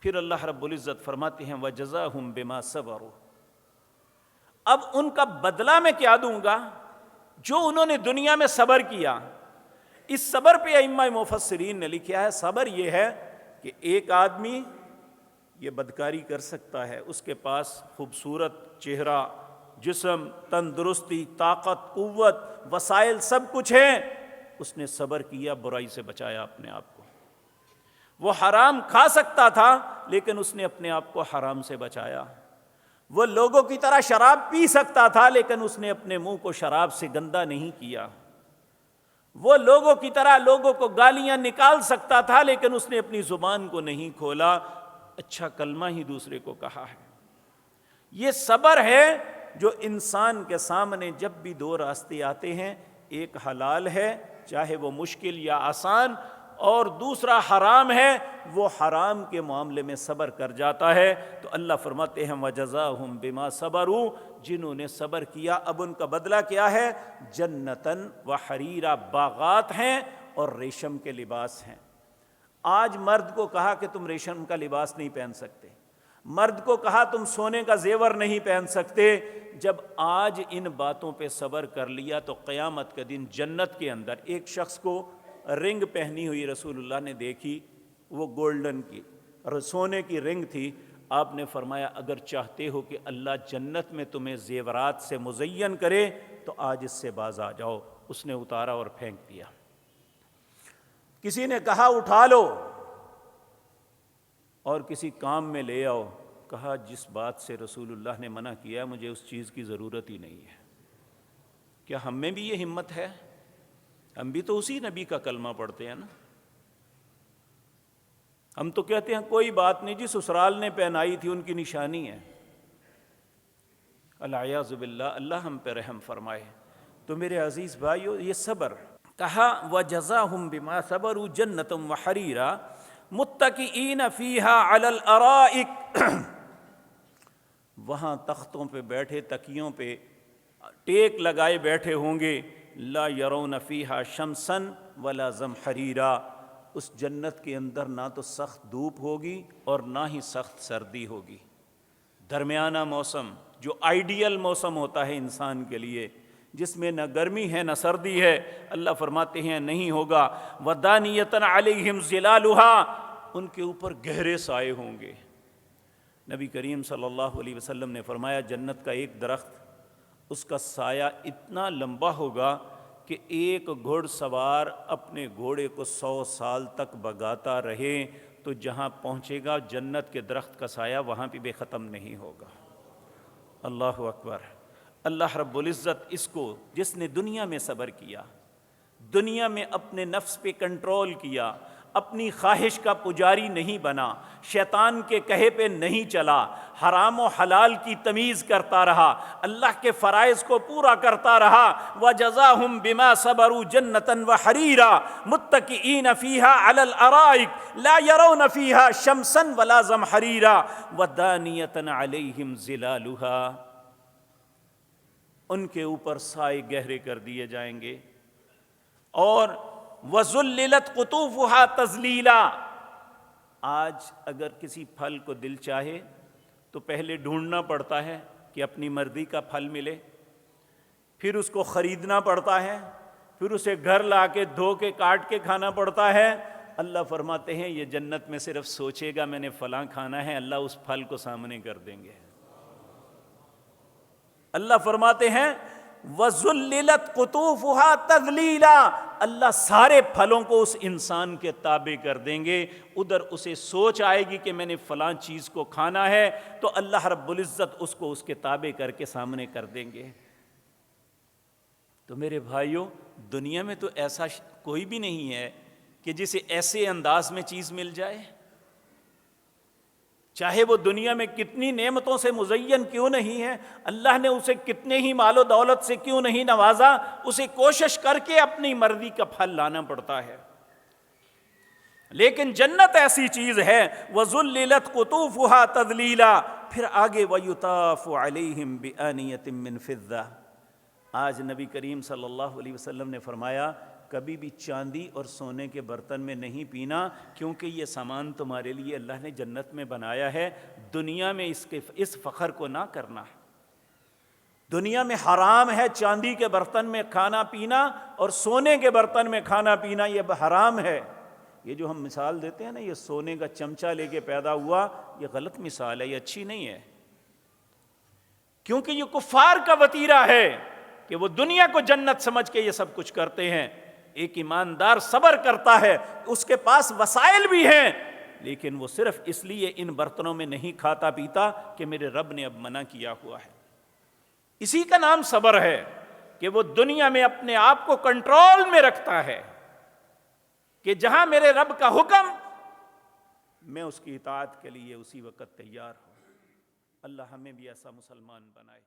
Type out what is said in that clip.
پھر اللہ رب العزت فرماتے ہیں وَجَزَاهُمْ بِمَا صَبَرُوا، اب ان کا بدلہ میں کیا دوں گا جو انہوں نے دنیا میں صبر کیا۔ اس صبر پہ ائمہ مفسرین نے لکھا ہے صبر یہ ہے کہ ایک آدمی یہ بدکاری کر سکتا ہے، اس کے پاس خوبصورت چہرہ، جسم، تندرستی، طاقت، قوت، وسائل سب کچھ ہیں، اس نے صبر کیا، برائی سے بچایا اپنے آپ کو۔ وہ حرام کھا سکتا تھا لیکن اس نے اپنے آپ کو حرام سے بچایا۔ وہ لوگوں کی طرح شراب پی سکتا تھا لیکن اس نے اپنے منہ کو شراب سے گندا نہیں کیا۔ وہ لوگوں کی طرح لوگوں کو گالیاں نکال سکتا تھا لیکن اس نے اپنی زبان کو نہیں کھولا، اچھا کلمہ ہی دوسرے کو کہا ہے۔ یہ صبر ہے جو انسان کے سامنے جب بھی دو راستے آتے ہیں، ایک حلال ہے چاہے وہ مشکل یا آسان، اور دوسرا حرام ہے، وہ حرام کے معاملے میں صبر کر جاتا ہے۔ تو اللہ فرماتے ہیں وَجَزَاهُمْ بِمَا صَبَرُوا، جنہوں نے صبر کیا اب ان کا بدلہ کیا ہے؟ جنتاً وحریرا، باغات ہیں اور ریشم کے لباس ہیں۔ آج مرد کو کہا کہ تم ریشم کا لباس نہیں پہن سکتے، مرد کو کہا تم سونے کا زیور نہیں پہن سکتے۔ جب آج ان باتوں پہ صبر کر لیا تو قیامت کے دن جنت کے اندر ایک شخص کو رنگ پہنی ہوئی رسول اللہ نے دیکھی، وہ گولڈن کی، سونے کی رنگ تھی۔ آپ نے فرمایا اگر چاہتے ہو کہ اللہ جنت میں تمہیں زیورات سے مزین کرے تو آج اس سے باز آ جاؤ۔ اس نے اتارا اور پھینک دیا۔ کسی نے کہا اٹھا لو اور کسی کام میں لے آؤ، کہا جس بات سے رسول اللہ نے منع کیا مجھے اس چیز کی ضرورت ہی نہیں ہے۔ کیا ہم میں بھی یہ ہمت ہے؟ ہم بھی تو اسی نبی کا کلمہ پڑھتے ہیں نا۔ ہم تو کہتے ہیں کوئی بات نہیں جی، سسرال نے پہنائی تھی ان کی نشانی ہے۔ العیاذ باللہ، اللہ ہم پہ رحم فرمائے۔ تو میرے عزیز بھائیو، یہ صبر کہا وَجَزَاهُمْ بِمَا صَبَرُوا جَنَّةً وَحَرِيرًا مُتَّكِئِينَ فِيهَا عَلَى الْأَرَائِكِ، وہاں تختوں پہ بیٹھے، تکیوں پہ ٹیک لگائے بیٹھے ہوں گے۔ لا يرون فيها شمسا ولا زمحريرا، اس جنت کے اندر نہ تو سخت دھوپ ہوگی اور نہ ہی سخت سردی ہوگی، درمیانہ موسم جو آئیڈیل موسم ہوتا ہے انسان کے لیے، جس میں نہ گرمی ہے نہ سردی ہے۔ اللہ فرماتے ہیں نہیں ہوگا۔ وَدَانِيَةً عَلَيْهِمْ ظِلَالُهَا، ان کے اوپر گہرے سائے ہوں گے۔ نبی کریم صلی اللہ علیہ وسلم نے فرمایا جنت کا ایک درخت، اس کا سایہ اتنا لمبا ہوگا کہ ایک گھوڑ سوار اپنے گھوڑے کو 100 سال تک بگاتا رہے تو جہاں پہنچے گا جنت کے درخت کا سایہ وہاں پہ بھی ختم نہیں ہوگا۔ اللہ اکبر۔ اللہ رب العزت اس کو، جس نے دنیا میں صبر کیا، دنیا میں اپنے نفس پہ کنٹرول کیا، اپنی خواہش کا پجاری نہیں بنا، شیطان کے کہے پہ نہیں چلا، حرام و حلال کی تمیز کرتا رہا، اللہ کے فرائض کو پورا کرتا رہا۔ وَجَزَاهُمْ بِمَا صَبَرُوا جَنَّةً وَحَرِيرًا مُتَّكِئِينَ فِيهَا عَلَى الْأَرَائِكِ لَا يَرَوْنَ فِيهَا شَمْسًا وَلَا زَمْحَرِيرًا وَدَانِيَةً عَلَيْهِمْ ظِلَالُهَا، ان کے اوپر سائے گہرے کر دیے جائیں گے۔ اور وَذُلِّلَتْ قُطُوفُهَا تَذْلِيلًا، آج اگر کسی پھل کو دل چاہے تو پہلے ڈھونڈنا پڑتا ہے کہ اپنی مرضی کا پھل ملے، پھر اس کو خریدنا پڑتا ہے، پھر اسے گھر لا کے دھو کے کاٹ کے کھانا پڑتا ہے۔ اللہ فرماتے ہیں یہ جنت میں صرف سوچے گا میں نے فلاں کھانا ہے، اللہ اس پھل کو سامنے کر دیں گے۔ اللہ فرماتے ہیں وَذُلِّلَتْ قُطُوفُهَا تَذْلِيلًا، اللہ سارے پھلوں کو اس انسان کے تابع کر دیں گے۔ ادھر اسے سوچ آئے گی کہ میں نے فلاں چیز کو کھانا ہے تو اللہ رب العزت اس کو اس کے تابع کر کے سامنے کر دیں گے۔ تو میرے بھائیوں، دنیا میں تو ایسا کوئی بھی نہیں ہے کہ جسے ایسے انداز میں چیز مل جائے، چاہے وہ دنیا میں کتنی نعمتوں سے مزین کیوں نہیں ہے، اللہ نے اسے کتنے ہی مال و دولت سے کیوں نہیں نوازا، اسے کوشش کر کے اپنی مرضی کا پھل لانا پڑتا ہے۔ لیکن جنت ایسی چیز ہے وَذُلِّلَتْ قُطُوفُهَا تَذْلِيلًا، پھر آگے وَيُطَافُ عَلَيْهِمْ بِآنِيَةٍ مِّن فِضَّةٍ۔ آج نبی کریم صلی اللہ علیہ وسلم نے فرمایا کبھی بھی چاندی اور سونے کے برتن میں نہیں پینا، کیونکہ یہ سامان تمہارے لیے اللہ نے جنت میں بنایا ہے، دنیا میں اس فخر کو نہ کرنا۔ دنیا میں حرام ہے چاندی کے برتن میں کھانا پینا اور سونے کے برتن میں کھانا پینا، یہ حرام ہے۔ یہ جو ہم مثال دیتے ہیں نا، یہ سونے کا چمچہ لے کے پیدا ہوا، یہ غلط مثال ہے، یہ اچھی نہیں ہے، کیونکہ یہ کفار کا وتیرہ ہے کہ وہ دنیا کو جنت سمجھ کے یہ سب کچھ کرتے ہیں۔ ایک ایماندار صبر کرتا ہے، اس کے پاس وسائل بھی ہیں، لیکن وہ صرف اس لیے ان برتنوں میں نہیں کھاتا پیتا کہ میرے رب نے اب منع کیا ہوا ہے۔ اسی کا نام صبر ہے کہ وہ دنیا میں اپنے آپ کو کنٹرول میں رکھتا ہے کہ جہاں میرے رب کا حکم، میں اس کی اطاعت کے لیے اسی وقت تیار ہوں۔ اللہ ہمیں بھی ایسا مسلمان بنائے۔